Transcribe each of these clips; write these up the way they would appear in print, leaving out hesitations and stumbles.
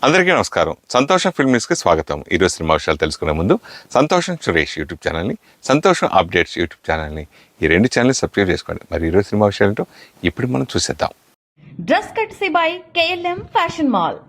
అందరికీ నమస్కారం. సంతోషం ఫిల్మ్ న్యూస్కి స్వాగతం. ఈరోజు సినిమా విషయాలు తెలుసుకునే ముందు సంతోషం సురేష్ యూట్యూబ్ ఛానల్ని, సంతోషం అప్డేట్స్ యూట్యూబ్ ఛానల్ని, ఈ రెండు ఛానల్ని సబ్స్క్రైబ్ చేసుకోండి. మరి ఈరోజు సినిమా విషయాలు ఇప్పుడు మనం చూసేద్దాం. Dress కట్సీ by KLM fashion mall.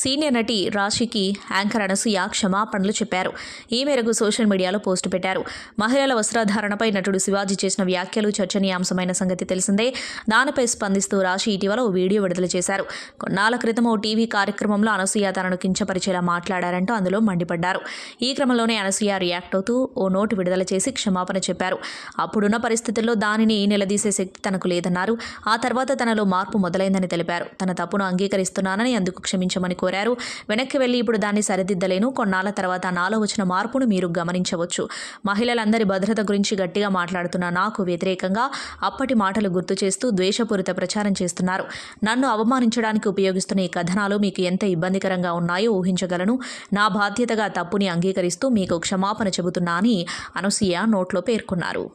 Senior నటి రాశికి యాంకర్ అనసూయ క్షమాపణలు చెప్పారు. ఈ మేరకు సోషల్ మీడియాలో పోస్టు పెట్టారు. మహిళల వస్త్రధారణపై నటుడు శివాజీ చేసిన వ్యాఖ్యలు చర్చనీయాంశమైన సంగతి తెలిసిందే. దానిపై స్పందిస్తూ రాశి ఇటీవల ఓ వీడియో విడుదల చేశారు. కొన్నాళ్ల క్రితం ఓ టీవీ కార్యక్రమంలో అనసూయ తనను కించపరిచేలా మాట్లాడారంటూ అందులో మండిపడ్డారు. ఈ క్రమంలోనే అనసూయ రియాక్ట్ అవుతూ ఓ నోటు విడుదల చేసి క్షమాపణ చెప్పారు. అప్పుడున్న పరిస్థితుల్లో దానిని నిలదీసే శక్తి తనకు లేదన్నారు. ఆ తర్వాత తనలో మార్పు మొదలైందని తెలిపారు. తన తప్పును అంగీకరిస్తున్నానని, అందుకు క్షమించమని కోరారు. వెనక్కి వెళ్లి ఇప్పుడు దాన్ని సరిదిద్దలేను. కొన్నాళ్ల తర్వాత నాలో వచ్చిన మార్పును మీరు గమనించవచ్చు. మహిళలందరి భద్రత గురించి గట్టిగా మాట్లాడుతున్న నాకు వ్యతిరేకంగా అప్పటి మాటలు గుర్తు చేస్తూ ద్వేషపూరిత ప్రచారం చేస్తున్నారు. నన్ను అవమానించడానికి ఉపయోగిస్తున్న ఈ కథనాలు మీకు ఎంత ఇబ్బందికరంగా ఉన్నాయో ఊహించగలను. నా బాధ్యతగా తప్పుని అంగీకరిస్తూ మీకు క్షమాపణ చెబుతున్నా అని అనసూయ నోట్లో పేర్కొన్నారు.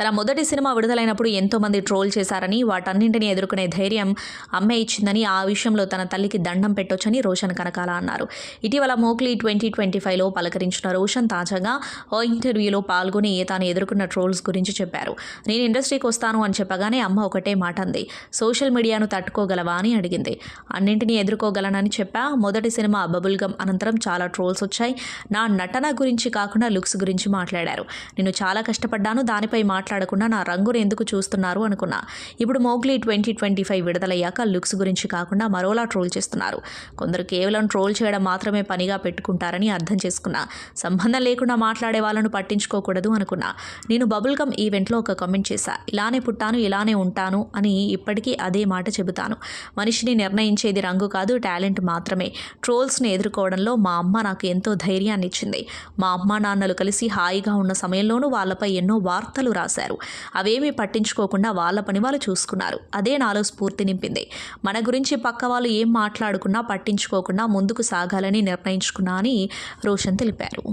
తన మొదటి సినిమా విడుదలైనప్పుడు ఎంతోమంది ట్రోల్ చేశారని, వాటన్నింటినీ ఎదుర్కొనే ధైర్యం అమ్మే ఇచ్చిందని, ఆ విషయంలో తన తల్లికి దండం పెట్టొచ్చని రోషన్ కనకాల అన్నారు. ఇటీవల మోగ్లీ 2025లో పలకరించిన రోషన్ తాజాగా ఓ ఇంటర్వ్యూలో పాల్గొని తాను ఎదుర్కొన్న ట్రోల్స్ గురించి చెప్పారు. నేను ఇండస్ట్రీకి వస్తాను అని చెప్పగానే అమ్మ ఒకటే మాట అంది, సోషల్ మీడియాను తట్టుకోగలవా అని అడిగింది. అన్నింటినీ ఎదుర్కోగలనని చెప్పా. మొదటి సినిమా బబుల్ గమ్ అనంతరం చాలా ట్రోల్స్ వచ్చాయి. నా నటన గురించి కాకుండా లుక్స్ గురించి మాట్లాడారు. నేను చాలా కష్టపడ్డాను. దానిపై మాట్లాడకుండా నా రంగును ఎందుకు చూస్తున్నారు అనుకున్నా. ఇప్పుడు మోగ్లీ 2025 విడుదలయ్యాక లుక్స్ గురించి కాకుండా మరోలా ట్రోల్ చేస్తున్నారు. కొందరు కేవలం ట్రోల్ చేయడం మాత్రమే పనిగా పెట్టుకుంటారని అర్థం చేసుకున్నా. సంబంధం లేకుండా మాట్లాడే వాళ్ళను పట్టించుకోకూడదు అనుకున్నా. నేను బబుల్ గమ్ ఈవెంట్లో ఒక కామెంట్ చేశా, ఇలానే పుట్టాను, ఇలానే ఉంటాను అని. ఇప్పటికీ అదే మాట చెబుతాను. మనిషిని నిర్ణయించేది రంగు కాదు, టాలెంట్ మాత్రమే. ట్రోల్స్ని ఎదుర్కోవడంలో మా అమ్మ నాకు ఎంతో ధైర్యాన్ని ఇచ్చింది. మా అమ్మ నాన్నలు కలిసి హాయిగా ఉన్న సమయంలోనూ వాళ్ళపై ఎన్నో వార్తలు రాశారు. అవేమీ పట్టించుకోకుండా వాళ్ళ పని వాళ్ళు చూసుకున్నారు. అదే నాలో స్ఫూర్తి నింపింది. మన గురించి పక్క వాళ్ళు ఏం మాట్లాడుకున్నా పట్టించుకోకుండా ముందుకు సాగాలని నిర్ణయించుకున్నా అని రోషన్ తెలిపారు.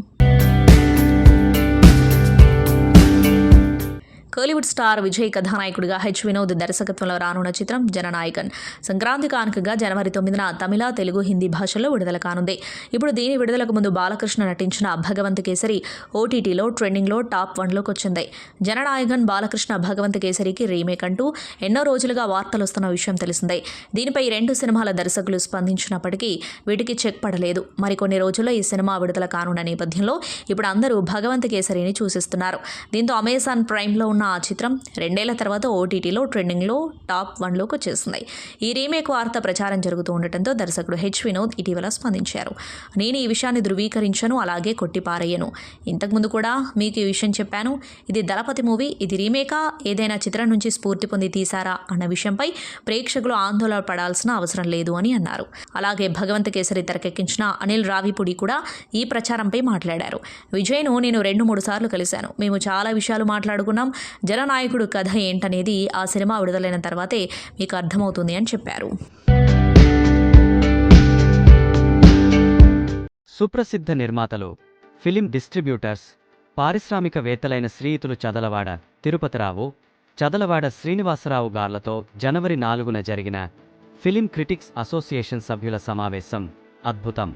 కోలీవుడ్ స్టార్ విజయ్ కథానాయకుడిగా వినోద్ దర్శకత్వంలో రానున్న చిత్రం జననాయకన్ సంక్రాంతి కానుకగా జనవరి 9న తమిళ, తెలుగు, హిందీ భాషల్లో విడుదల కానుంది. ఇప్పుడు దీని విడుదలకు ముందు బాలకృష్ణ నటించిన భగవంత్ కేసరి ఓటీటీలో ట్రెండింగ్లో టాప్ 1లోకి వచ్చింది. జననాయకన్ బాలకృష్ణ భగవంత్ కేసరికి రీమేక్ అంటూ ఎన్నో రోజులుగా వార్తలు వస్తున్న విషయం తెలిసిందే. దీనిపై 2 సినిమాల దర్శకులు స్పందించినప్పటికీ వీటికి చెక్ పడలేదు. మరికొన్ని రోజుల్లో ఈ సినిమా విడుదల కానున్న నేపథ్యంలో ఇప్పుడు అందరూ భగవంత్ కేసరిని చూసిస్తున్నారు. దీంతో అమెజాన్ ప్రైమ్లో ఉన్న ఆ చిత్రం 2 ఏళ్ల తర్వాత ఓటీటీలో ట్రెండింగ్లో టాప్ 1లోకి వచ్చేసింది. ఈ రీమేక్ వార్త ప్రచారం జరుగుతూ ఉండటంతో దర్శకుడు వినోద్ ఇటీవల స్పందించారు. నేను ఈ విషయాన్ని ధృవీకరించను, అలాగే కొట్టిపారేయను. ఇంతకుముందు కూడా మీకు ఈ విషయం చెప్పాను. ఇది దళపతి మూవీ. ఇది రీమేకా, ఏదైనా చిత్రం నుంచి స్ఫూర్తి పొంది తీశారా అన్న విషయంపై ప్రేక్షకులు ఆందోళన పడాల్సిన అవసరం లేదు అని అన్నారు. అలాగే భగవంత్ కేసరి తెరకెక్కించిన అనిల్ రావిపూడి కూడా ఈ ప్రచారంపై మాట్లాడారు. విజయ్ను నేను 2-3 సార్లు కలిశాను. మేము చాలా విషయాలు మాట్లాడుకున్నాం. జననాయకుడు కథ ఏంటనేది ఆ సినిమా విడుదలైన తర్వాతే మీకు అర్థమవుతుంది అని చెప్పారు. సుప్రసిద్ధ నిర్మాతలు, ఫిలిం డిస్ట్రిబ్యూటర్స్, పారిశ్రామికవేత్తలైన శ్రీయుతులు చదలవాడ తిరుపతిరావు, చదలవాడ శ్రీనివాసరావు గార్లతో జనవరి 4న జరిగిన ఫిలిం క్రిటిక్స్ అసోసియేషన్ సభ్యుల సమావేశం అద్భుతం.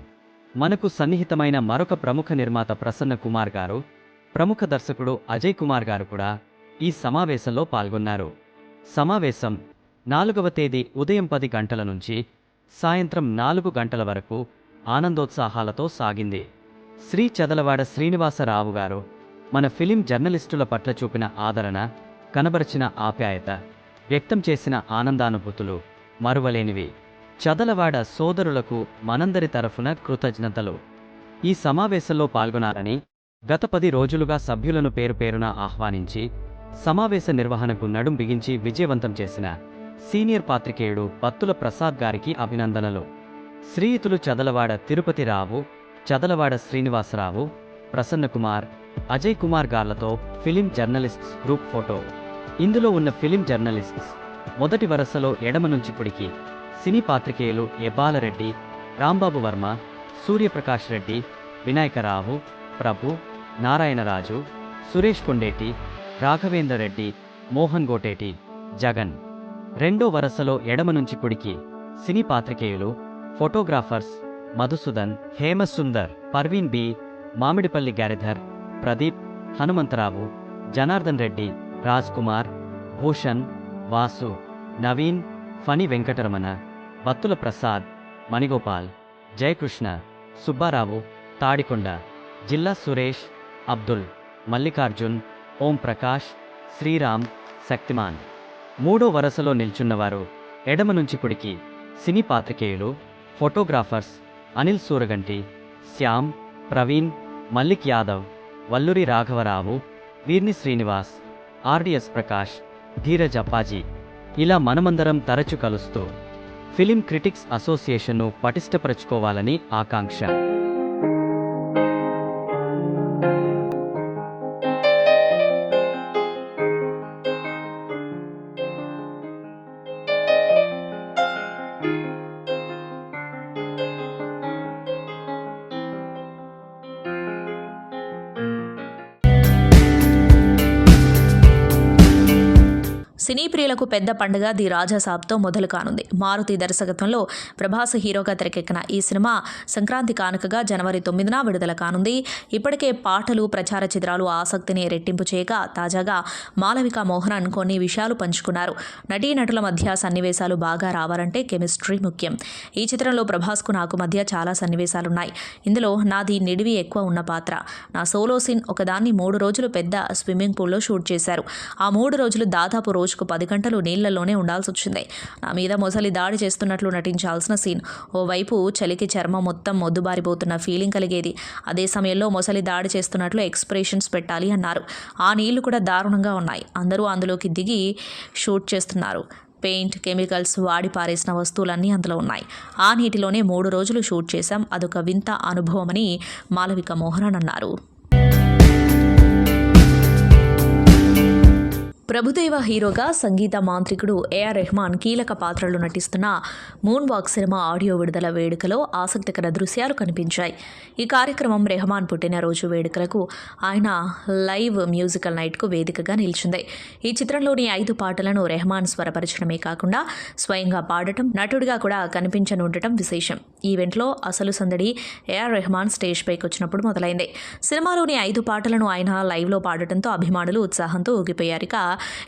మనకు సన్నిహితమైన మరొక ప్రముఖ నిర్మాత ప్రసన్న కుమార్ గారు, ప్రముఖ దర్శకుడు అజయ్ కుమార్ గారు కూడా ఈ సమావేశంలో పాల్గొన్నారు. సమావేశం 4వ తేదీ ఉదయం 10 గంటల నుంచి సాయంత్రం 4 గంటల వరకు ఆనందోత్సాహాలతో సాగింది. శ్రీ చదలవాడ శ్రీనివాసరావు గారు మన ఫిలిం జర్నలిస్టుల పట్ల చూపిన ఆదరణ, కనబరచిన ఆప్యాయత, వ్యక్తం చేసిన ఆనందానుభూతులు మరువలేనివి. చదలవాడ సోదరులకు మనందరి తరఫున కృతజ్ఞతలు. ఈ సమావేశంలో పాల్గొనాలని గత 10 రోజులుగా సభ్యులను పేరు పేరున ఆహ్వానించి సమావేశ నిర్వహణకు నడుం బిగించి విజయవంతం చేసిన సీనియర్ పాత్రికేయుడు బత్తుల ప్రసాద్ గారికి అభినందనలు. శ్రీయుతులు చదలవాడ తిరుపతిరావు, చదలవాడ శ్రీనివాసరావు, ప్రసన్న కుమార్, అజయ్ కుమార్ గార్లతో ఫిలిం జర్నలిస్ట్స్ గ్రూప్ ఫోటో. ఇందులో ఉన్న ఫిలిం జర్నలిస్ట్స్ మొదటి వరుసలో ఎడమ నుంచి కుడికి సినీ పాత్రికేయులు ఎబ్బాలరెడ్డి, రాంబాబు వర్మ, సూర్యప్రకాష్ రెడ్డి, వినాయకరావు, ప్రభు, నారాయణరాజు, సురేష్ కొండేటి, రాఘవేందర్ రెడ్డి, మోహన్ గోటేటి, జగన్. రెండో వరుసలో ఎడమ నుంచి కుడికి సినీ పాత్రికేయులు, ఫోటోగ్రాఫర్స్ మధుసూదన్, హేమసుందర్, పర్వీన్ బి, మామిడిపల్లి గారిధర్, ప్రదీప్, హనుమంతరావు, జనార్దన్ రెడ్డి, రాజ్ కుమార్, భూషణ్, వాసు, నవీన్, ఫణి వెంకటరమణ, బత్తుల ప్రసాద్, మణిగోపాల్, జయకృష్ణ, సుబ్బారావు, తాడికొండ, జిల్లా సురేష్, అబ్దుల్, మల్లికార్జున్, ఓం ప్రకాష్, శ్రీరామ్, శక్తిమాన్. మూడో వరుసలో నిల్చున్నవారు ఎడమ నుంచి కుడికి సినీ పాత్రికేయులు, ఫోటోగ్రాఫర్స్ అనిల్ సూరగంటి, శ్యామ్, ప్రవీణ్, మల్లిక్ యాదవ్, వల్లూరి రాఘవరావు, వీర్ని శ్రీనివాస్, ఆర్డిఎస్ ప్రకాష్, ధీరజ్ అప్పాజీ. ఇలా మనమందరం తరచు కలుస్తూ ఫిలిం క్రిటిక్స్ అసోసియేషన్ను పటిష్టపరచుకోవాలని ఆకాంక్ష. సినీ ప్రియులకు పెద్ద పండుగ ది రాజా సాబ్తో మొదలు కానుంది. మారుతి దర్శకత్వంలో ప్రభాస్ హీరోగా తెరకెక్కిన ఈ సినిమా సంక్రాంతి కానుకగా జనవరి 9న విడుదల కానుంది. ఇప్పటికే పాటలు, ప్రచార చిత్రాలు ఆసక్తిని రెట్టింపు చేయగా తాజాగా మాలవిక మోహనన్ కొన్ని విషయాలు పంచుకున్నారు. నటీనటుల మధ్య సన్నివేశాలు బాగా రావాలంటే కెమిస్ట్రీ ముఖ్యం. ఈ చిత్రంలో ప్రభాస్కు నాకు మధ్య చాలా సన్నివేశాలున్నాయి. ఇందులో నాది నిడివి ఎక్కువ ఉన్న పాత్ర. నా సోలో సీన్ ఒకదాన్ని 3 రోజులు పెద్ద స్విమ్మింగ్ పూల్లో షూట్ చేశారు. ఆ 3 రోజులు దాదాపు రోజుకు 10 గంటలు నీళ్లలోనే ఉండాల్సి వచ్చింది. నా మీద మొసలి దాడి చేస్తున్నట్లు నటించాల్సిన సీన్. ఓవైపు చలికి చర్మం మొత్తం మొద్దుబారిపోతున్న ఫీలింగ్ కలిగేది. అదే సమయంలో మొసలి దాడి చేస్తున్నట్లు ఎక్స్ప్రెషన్స్ పెట్టాలి అన్నారు. ఆ నీళ్లు కూడా దారుణంగా ఉన్నాయి. అందరూ అందులోకి దిగి షూట్ చేస్తున్నారు. పెయింట్, కెమికల్స్, వాడి పారేసిన వస్తువులన్నీ అందులో ఉన్నాయి. ఆ నీటిలోనే 3 రోజులు షూట్ చేశాం. అదొక వింత అనుభవమని మాలవిక మోహనన్ అన్నారు. ప్రభుదేవ హీరోగా సంగీత మాంత్రికుడు ఏఆర్ రెహమాన్ కీలక పాత్రలో నటిస్తున్న మూన్ వాక్ సినిమా ఆడియో విడుదల వేడుకలో ఆసక్తికర దృశ్యాలు కనిపించాయి. ఈ కార్యక్రమం రెహమాన్ పుట్టినరోజు వేడుకలకు ఆయన లైవ్ మ్యూజికల్ నైట్కు వేదికగా నిలిచింది. ఈ చిత్రంలోని 5 పాటలను రెహమాన్ స్వరపరచడమే కాకుండా స్వయంగా పాడటం, నటుడిగా కూడా కనిపించనుండటం విశేషం. ఈవెంట్లో అసలు సందడి ఏఆర్ రెహమాన్ స్టేజ్ పైకి వచ్చినప్పుడు మొదలైంది. సినిమాలోని 5 పాటలను ఆయన లైవ్లో పాడటంతో అభిమానులు ఉత్సాహంతో ఊగిపోయారు. ఇక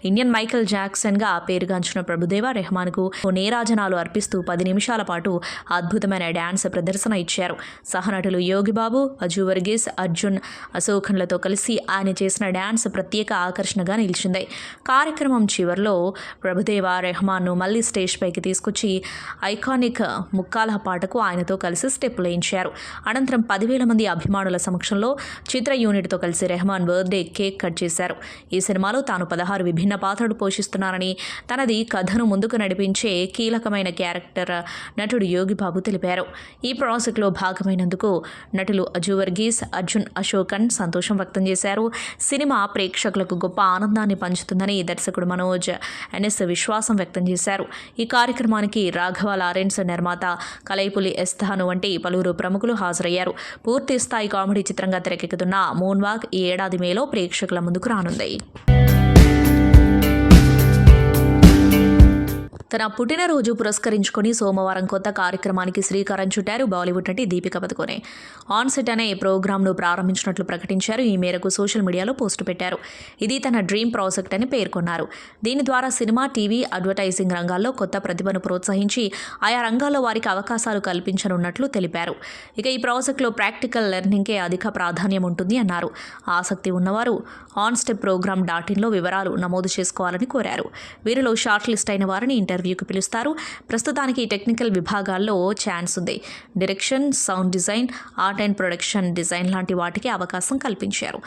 ఇండియన్ మైకేల్ జాక్సన్గా పేరుగాంచిన ప్రభుదేవ రెహమాన్కు నీరాజనాలు అర్పిస్తూ 10 నిమిషాల పాటు అద్భుతమైన డ్యాన్స్ ప్రదర్శన ఇచ్చారు. సహనటులు యోగిబాబు, అజు వర్గీస్, అర్జున్ అశోకన్లతో కలిసి ఆయన చేసిన డ్యాన్స్ ప్రత్యేక ఆకర్షణగా నిలిచింది. కార్యక్రమం చివరిలో ప్రభుదేవ రెహమాన్ను మళ్లీ స్టేజ్ పైకి తీసుకొచ్చి ఐకానిక్ ముక్కాల పాటకు ఆయనతో కలిసి స్టెప్పులు వేయించారు. అనంతరం 10,000 మంది అభిమానుల సమక్షంలో చిత్ర యూనిట్తో కలిసి రెహమాన్ బర్త్డే కేక్ కట్ చేశారు. ఈ సినిమాలో తాను 16 విభిన్న పాత్రలు పోషిస్తున్నారని, తనది కథను ముందుకు నడిపించే కీలకమైన క్యారెక్టర్ నటుడు యోగిబాబు తెలిపారు. ఈ ప్రాజెక్టులో భాగమైనందుకు నటులు అజు వర్గీస్, అర్జున్ అశోకన్ సంతోషం వ్యక్తం చేశారు. సినిమా ప్రేక్షకులకు గొప్ప ఆనందాన్ని పంచుతుందని దర్శకుడు మనోజ్ ఎన్ఎస్ విశ్వాసం వ్యక్తం చేశారు. ఈ కార్యక్రమానికి రాఘవ లారెన్స్, నిర్మాత కలైపులి ఎస్తాను వంటి పలువురు ప్రముఖులు హాజరయ్యారు. పూర్తి స్థాయి కామెడీ చిత్రంగా తెరకెక్కుతున్న మూన్ వాక్ ఈ ఏడాది మేలో ప్రేక్షకుల ముందుకు రానుంది. తన పుట్టినరోజు పురస్కరించుకొని సోమవారం కొత్త కార్యక్రమానికి శ్రీకారం చుట్టారు బాలీవుడ్ నటి దీపికా పదుకొనే. ఆన్ సెట్ అనే ప్రోగ్రామ్ను ప్రారంభించినట్లు ప్రకటించారు. ఈ మేరకు సోషల్ మీడియాలో పోస్టు పెట్టారు. ఇది తన డ్రీమ్ ప్రాజెక్ట్ అని పేర్కొన్నారు. దీని ద్వారా సినిమా, టీవీ, అడ్వర్టైజింగ్ రంగాల్లో కొత్త ప్రతిభను ప్రోత్సహించి ఆయా రంగాల్లో వారికి అవకాశాలు కల్పించనున్నట్లు తెలిపారు. ఇక ఈ ప్రాజెక్టులో ప్రాక్టికల్ లెర్నింగ్కే అధిక ప్రాధాన్యం ఉంటుంది అన్నారు. ఆసక్తి ఉన్నవారు onstepprogram.in వివరాలు నమోదు చేసుకోవాలని కోరారు. వీరిలో షార్ట్ లిస్ట్ అయిన వారిని ఇంటర్వ్యూకి పిలుస్తారు. ప్రస్తుతానికి టెక్నికల్ విభాగాల్లో ఛాన్స్ ఉంది. Direction, sound design, art and production design లాంటి వాటికి అవకాశం కల్పించారు.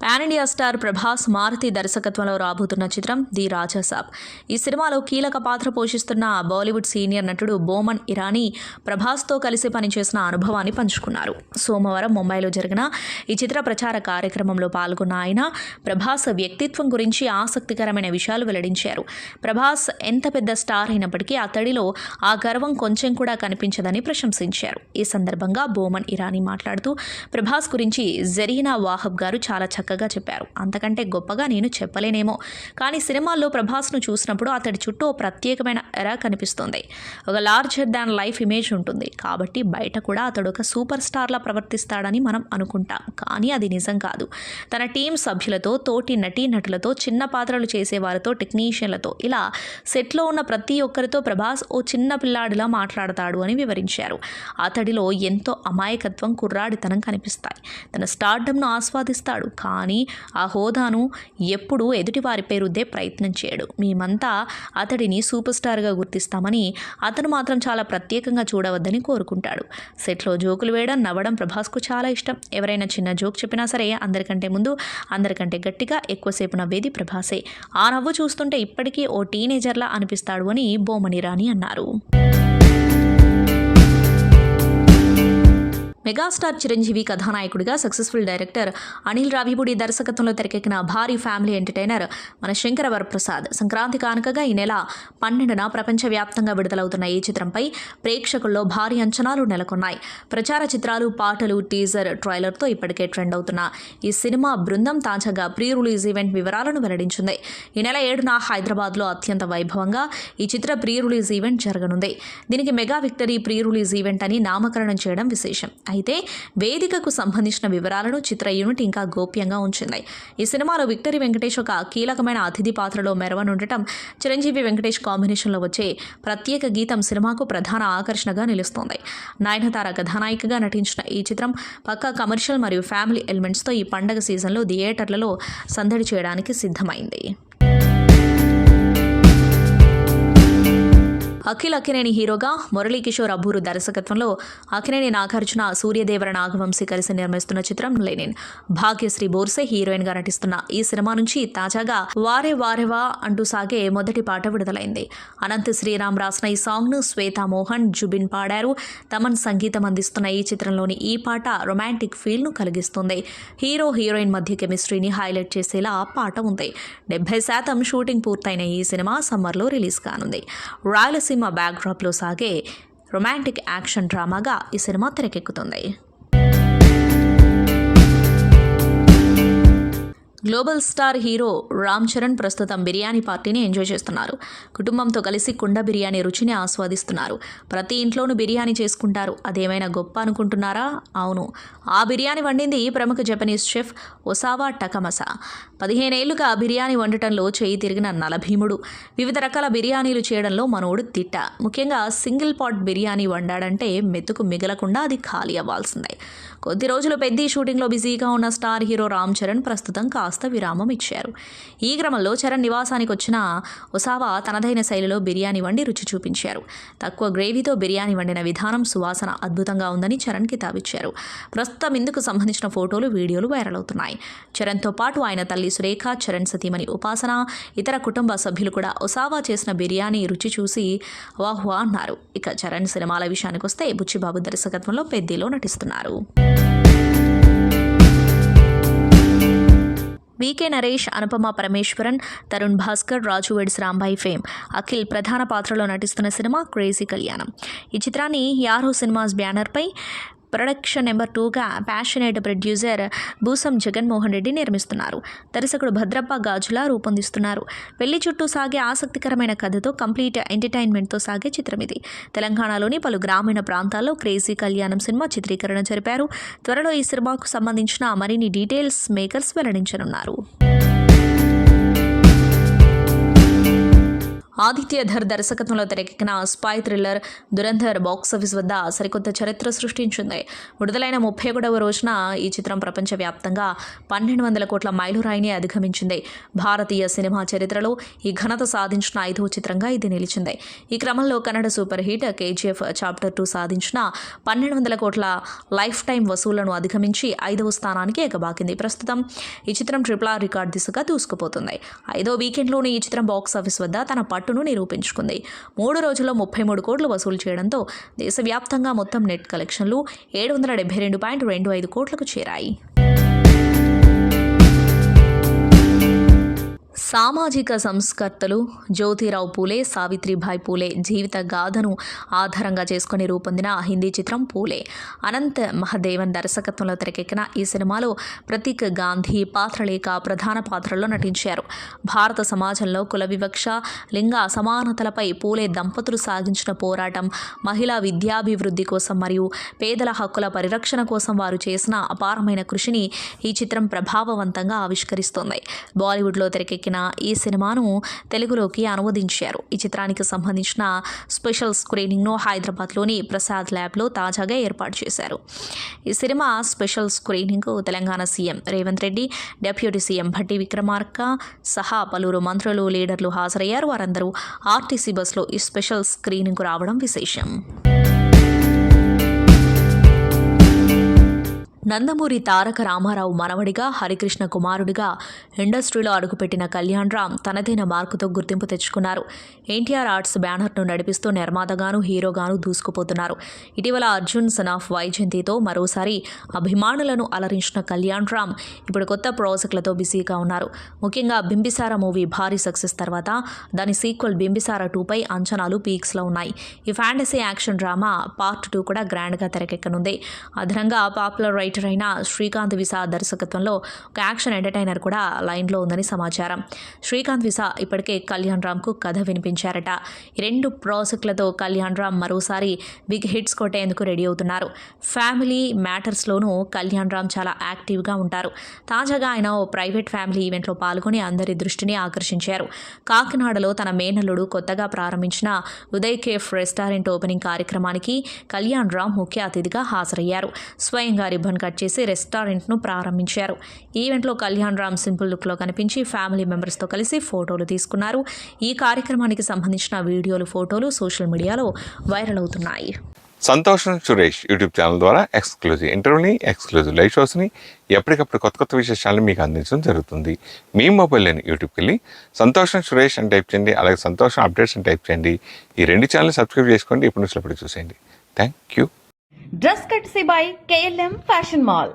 Pan pan India star Prabhas Maruthi దర్శకత్వంలో రాబోతున్న చిత్రం ది రాజా సాబ్. ఈ సినిమాలో కీలక పాత్ర పోషిస్తున్న బాలీవుడ్ సీనియర్ నటుడు బోమన్ ఇరానీ ప్రభాస్తో కలిసి పనిచేసిన అనుభవాన్ని పంచుకున్నారు. సోమవారం ముంబైలో జరిగిన ఈ చిత్ర ప్రచార కార్యక్రమంలో పాల్గొన్న ఆయన ప్రభాస్ వ్యక్తిత్వం గురించి ఆసక్తికరమైన విషయాలు వెల్లడించారు. ప్రభాస్ ఎంత పెద్ద స్టార్ అయినప్పటికీ అతడిలో ఆ గర్వం కొంచెం కూడా కనిపించదని ప్రశంసించారు. ఈ సందర్భంగా బోమన్ ఇరానీ మాట్లాడుతూ ప్రభాస్ గురించి జరీనా వాహబ్ గారు చాలా చక్కగా చెప్పారు. అంతకంటే గొప్పగా నేను చెప్పలేనేమో, కానీ సినిమాల్లో ప్రభాస్ను చూసినప్పుడు అతడి చుట్టూ ఓ ప్రత్యేకమైన ఎరా కనిపిస్తుంది. ఒక లార్జర్ దాన్ లైఫ్ ఇమేజ్ ఉంటుంది. కాబట్టి బయట కూడా అతడు ఒక సూపర్ స్టార్లా ప్రవర్తిస్తాడని మనం అనుకుంటాం, కానీ అది నిజం కాదు. తన టీం సభ్యులతో, తోటి నటీనటులతో, చిన్న పాత్రలు చేసేవారితో, టెక్నీషియన్లతో, ఇలా సెట్లో ఉన్న ప్రతి ఒక్కరితో ప్రభాస్ ఓ చిన్న పిల్లాడిలా మాట్లాడతాడు అని వివరించారు. అతడిలో ఎంతో అమాయకత్వం, కుర్రాడితనం కనిపిస్తాయి. తన స్టార్డమ్ను ఆస్వాదిస్తాడు, కానీ ఆ హోదాను ఎప్పుడూ ఎదుటివారిపై రుద్దే ప్రయత్నం చేయడు. మేమంతా అతడిని సూపర్ స్టార్గా గుర్తిస్తామని, అతను మాత్రం చాలా ప్రత్యేకంగా చూడవద్దని కోరుకుంటాడు. సెట్లో జోకులు వేయడం, నవ్వడం ప్రభాస్కు చాలా ఇష్టం. ఎవరైనా చిన్న జోక్ చెప్పినా సరే అందరికంటే ముందు, అందరికంటే గట్టిగా, ఎక్కువసేపు నవ్వేది ప్రభాసే. ఆ నవ్వు చూస్తుంటే ఇప్పటికీ ఓ టీనేజర్లా అనిపిస్తాడు అని బోమన్ ఇరానీ అన్నారు. మెగాస్టార్ చిరంజీవి కథానాయకుడిగా సక్సెస్ఫుల్ డైరెక్టర్ అనిల్ రావిపూడి దర్శకత్వంలో తెరకెక్కిన భారీ ఫ్యామిలీ ఎంటర్టైనర్ మన శంకర వరప్రసాద్ సంక్రాంతి కానుకగా ఈ నెల 12న ప్రపంచవ్యాప్తంగా విడుదలవుతున్న ఈ చిత్రంపై ప్రేక్షకుల్లో భారీ అంచనాలు నెలకొన్నాయి. ప్రచార చిత్రాలు, పాటలు, టీజర్, ట్రైలర్తో ఇప్పటికే ట్రెండ్ అవుతున్న ఈ సినిమా బృందం తాజాగా ప్రీ రిలీజ్ ఈవెంట్ వివరాలను వెల్లడించింది. ఈ నెల 7న హైదరాబాద్లో అత్యంత వైభవంగా ఈ చిత్ర ప్రీ రిలీజ్ ఈవెంట్ జరగనుంది. దీనికి mega victory pre release event అని నామకరణం చేయడం విశేషం. అయితే వేదికకు సంబంధించిన వివరాలను చిత్ర యూనిట్ ఇంకా గోప్యంగా ఉంచింది. ఈ సినిమాలో విక్టరీ వెంకటేష్ ఒక కీలకమైన అతిథి పాత్రలో మెరవనుండటం, చిరంజీవి వెంకటేష్ కాంబినేషన్లో వచ్చే ప్రత్యేక గీతం సినిమాకు ప్రధాన ఆకర్షణగా నిలుస్తోంది. నయనతార కథానాయికగా నటించిన ఈ చిత్రం పక్కా కమర్షియల్ మరియు ఫ్యామిలీ ఎలిమెంట్స్తో ఈ పండగ సీజన్లో థియేటర్లలో సందడి చేయడానికి సిద్ధమైంది. అఖిల్ అక్కినేని హీరోగా, మురళీకిషోర్ అబ్బూరు దర్శకత్వంలో అక్కినేని నాగార్జున, సూర్యదేవర నాగవంశీ కలిసి నిర్మిస్తున్న చిత్రం లెనిన్. భాగ్యశ్రీ బోర్సే హీరోయిన్గా నటిస్తున్న ఈ సినిమా నుంచి తాజాగా వారే వారేవా అంటూ సాగే మొదటి పాట విడుదలైంది. అనంత్ శ్రీరామ్ రాసిన ఈ సాంగ్ను శ్వేతా మోహన్, జుబిన్ పాడారు. తమన్ సంగీతం అందిస్తున్న ఈ చిత్రంలోని ఈ పాట రొమాంటిక్ ఫీల్ను కలిగిస్తుంది. హీరో హీరోయిన్ మధ్య కెమిస్ట్రీని హైలైట్ చేసేలా ఆ పాట ఉంది. 70% షూటింగ్ పూర్తయిన ఈ సినిమా సమ్మర్లో రిలీజ్ కానుంది. రాయలసీమ బ్యాక్డ్రాప్లో సాగే రొమాంటిక్ యాక్షన్ డ్రామాగా ఈ సినిమా తెరకెక్కుతుంది. Global star hero Ram Charan ప్రస్తుతం బిర్యానీ పార్టీని ఎంజాయ్ చేస్తున్నారు. కుటుంబంతో కలిసి కుండ బిర్యానీ రుచిని ఆస్వాదిస్తున్నారు. ప్రతి ఇంట్లోనూ బిర్యానీ చేసుకుంటారు. అదేమైనా గొప్ప అనుకుంటున్నారా? అవును, ఆ బిర్యానీ వండింది ప్రముఖ జపనీస్ చెఫ్ ఒసావా టకమసా. 15 ఏళ్లుగా బిర్యానీ వండటంలో చేయి తిరిగిన నలభీముడు. వివిధ రకాల బిర్యానీలు చేయడంలో మనోడు తిట్ట. ముఖ్యంగా సింగిల్ పాట్ బిర్యానీ వండాడంటే మెతుకు మిగలకుండా అది ఖాళీ అవ్వాల్సిందే. కొద్ది రోజులు పెద్ద షూటింగ్లో బిజీగా ఉన్న స్టార్ హీరో రామ్ చరణ్ ప్రస్తుతం కాస్త విరామం ఇచ్చారు. ఈ క్రమంలో చరణ్ నివాసానికి వచ్చిన ఒసావా తనదైన శైలిలో బిర్యానీ వండి రుచి చూపించారు. తక్కువ గ్రేవీతో బిర్యానీ వండిన విధానం, సువాసన అద్భుతంగా ఉందని చరణ్ కితాబిచ్చారు. ప్రస్తుతం ఇందుకు సంబంధించిన ఫోటోలు, వీడియోలు వైరల్ అవుతున్నాయి. చరణ్తో పాటు ఆయన తల్లి సురేఖ, చరణ్ సతీమణి ఉపాసన, ఇతర కుటుంబ సభ్యులు కూడా ఒసావా చేసిన బిర్యానీ రుచి చూసి వాహ్వా అన్నారు. ఇక చరణ్ సినిమాల విషయానికి వస్తే బుచ్చిబాబు దర్శకత్వంలో పెద్దిలో నటిస్తున్నారు. VK Naresh, Anupama Parameswaran, Tarun Bhaskar, Raju weds Rambai fame, Akhil ప్రధాన పాత్రలో నటిస్తున్న సినిమా క్రేజీ కళ్యాణం. ఈ చిత్రాన్ని యారో సినిమాస్ బ్యానర్పై ప్రొడక్షన్ నెంబర్ 2గా ప్యాషనేట్ ప్రొడ్యూసర్ బూసం జగన్మోహన్ రెడ్డి నిర్మిస్తున్నారు. దర్శకుడు భద్రప్ప గాజులా రూపొందిస్తున్నారు. పెళ్లి చుట్టూ సాగే ఆసక్తికరమైన కథతో, కంప్లీట్ ఎంటర్టైన్మెంట్తో సాగే చిత్రం ఇది. తెలంగాణలోని పలు గ్రామీణ ప్రాంతాల్లో క్రేజీ కళ్యాణం సినిమా చిత్రీకరణ జరిపారు. త్వరలో ఈ సినిమాకు సంబంధించిన మరిన్ని డీటెయిల్స్ మేకర్స్ వెల్లడించనున్నారు. ఆదిత్య ధర్ దర్శకత్వంలో తెరకెక్కిన స్పై థ్రిల్లర్ దురంధర్ బాక్సాఫీస్ వద్ద సరికొత్త చరిత్ర సృష్టించింది. విడుదలైన 31వ రోజున ఈ చిత్రం ప్రపంచవ్యాప్తంగా 1200 కోట్ల మైలురాయిని అధిగమించింది. భారతీయ సినిమా చరిత్రలో ఈ ఘనత సాధించిన 5వ చిత్రంగా ఇది నిలిచింది. ఈ క్రమంలో Kannada super hit KGF chapter 2 సాధించిన 1200 కోట్ల లైఫ్ టైం వసూళ్లను అధిగమించి 5వ స్థానానికి ఎగబాకింది. ప్రస్తుతం ఈ చిత్రం RRR రికార్డు దిశగా దూసుకుపోతుంది. 5వ వీకెండ్లోనే ఈ చిత్రం బాక్సాఫీస్ వద్ద తన పట్టును నిరూపించుకుంది. 3 రోజుల్లో 33 కోట్లు వసూలు చేయడంతో దేశవ్యాప్తంగా మొత్తం నెట్ కలెక్షన్లు 772.25 కోట్లకు చేరాయి. సామాజిక సంస్కర్తలు జ్యోతిరావు పూలే, సావిత్రిబాయి పూలే జీవిత గాథను ఆధారంగా చేసుకుని రూపొందిన హిందీ చిత్రం పూలే. అనంత్ మహదేవన్ దర్శకత్వంలో తెరకెక్కిన ఈ సినిమాలో ప్రతీక్ గాంధీ పాత్రలేక ప్రధాన పాత్రల్లో నటించారు. భారత సమాజంలో కుల వివక్ష, లింగ అసమానతలపై పూలే దంపతులు సాగించిన పోరాటం, మహిళా విద్యాభివృద్ధి కోసం మరియు పేదల హక్కుల పరిరక్షణ కోసం వారు చేసిన అపారమైన కృషిని ఈ చిత్రం ప్రభావవంతంగా ఆవిష్కరిస్తోంది. బాలీవుడ్లో తెరకెక్కిన ఈ సినిమాను తెలుగులోకి అనువదించారు. ఈ చిత్రానికి సంబంధించిన స్పెషల్ స్క్రీనింగ్ను హైదరాబాద్లోని ప్రసాద్ ల్యాబ్లో తాజాగా ఏర్పాటు చేశారు. ఈ సినిమా స్పెషల్ స్క్రీనింగ్కు Telangana CM Revanth Reddy, deputy CM Bhatti Vikramarka సహా పలువురు మంత్రులు, లీడర్లు హాజరయ్యారు. వారందరూ ఆర్టీసీ బస్లో ఈ స్పెషల్ స్క్రీనింగ్కు రావడం విశేషం. నందమూరి తారక రామారావు మనవడిగా, హరికృష్ణ కుమారుడిగా ఇండస్ట్రీలో అడుగుపెట్టిన కళ్యాణ్ రామ్ తనదైన మార్కుతో గుర్తింపు తెచ్చుకున్నారు. ఎన్టీఆర్ ఆర్ట్స్ బ్యానర్ను నడిపిస్తూ నిర్మాతగాను, హీరోగాను దూసుకుపోతున్నారు. ఇటీవల అర్జున్ సన్ ఆఫ్ వైజయంతితో మరోసారి అభిమానులను అలరించిన కళ్యాణ్ రామ్ ఇప్పుడు కొత్త ప్రాజెక్టులతో బిజీగా ఉన్నారు. ముఖ్యంగా బింబిసార మూవీ భారీ సక్సెస్ తర్వాత దాని సీక్వెల్ బింబిసార 2పై అంచనాలు పీక్స్లో ఉన్నాయి. ఈ ఫ్యాంటసీ యాక్షన్ డ్రామా పార్ట్ 2 కూడా గ్రాండ్గా తెరకెక్కనుంది. అదనంగా పాపులర్ రైటర్ అయిన శ్రీకాంత్ విసా దర్శకత్వంలో ఒక యాక్షన్ ఎంటర్టైనర్ కూడా లైన్లో ఉందని సమాచారం. శ్రీకాంత్ విసా ఇప్పటికే కళ్యాణ్ రామ్కు కథ వినిపించారట. ఈ 2 ప్రాజెక్టులతో కళ్యాణ్ రామ్ మరోసారి బిగ్ హిట్స్ కొట్టేందుకు రెడీ అవుతున్నారు. ఫ్యామిలీ మ్యాటర్స్లోనూ కళ్యాణ్ రామ్ చాలా యాక్టివ్గా ఉంటారు. తాజాగా ఆయన ఓ ప్రైవేట్ ఫ్యామిలీ ఈవెంట్లో పాల్గొని అందరి దృష్టిని ఆకర్షించారు. కాకినాడలో తన మేనల్లుడు కొత్తగా ప్రారంభించిన ఉదయ్ కేఫ్ రెస్టారెంట్ ఓపెనింగ్ కార్యక్రమానికి కళ్యాణ్ రామ్ ముఖ్య అతిథిగా హాజరయ్యారు. స్వయంగా రిబ్బన్ కట్ చేసి రెస్టారెంట్ను ప్రారంభించారు. ఈవెంట్లో కళ్యాణ్ రామ్ సింపుల్ లుక్లో కనిపించి ఫ్యామిలీ మెంబర్స్తో కలిసి ఫోటోలు తీసుకున్నారు. ఈ కార్యక్రమానికి సంబంధించిన వీడియోలు, ఫోటోలు సోషల్ మీడియాలో వైరల్ అవుతున్నాయి. సంతోషం సురేష్ యూట్యూబ్ ఛానల్ ద్వారా ఎక్స్క్లూజివ్ ఇంటర్వ్యూని, ఎక్స్క్లూజివ్ లైవ్ షోస్ని, ఎప్పటికప్పుడు కొత్త కొత్త విశేషాలను మీకు అందించడం జరుగుతుంది. మీ మొబైల్లోని యూట్యూబ్కి వెళ్ళి సంతోషం సురేష్ అని టైప్ చేయండి, అలాగే సంతోషం అప్డేట్స్ అని టైప్ చేయండి. ఈ 2 ఛానల్ సబ్స్క్రైబ్ చేసుకోండి. ఇప్పుడు నుంచి చూసేయండి. Thank you. Dress courtesy by KLM Fashion Mall.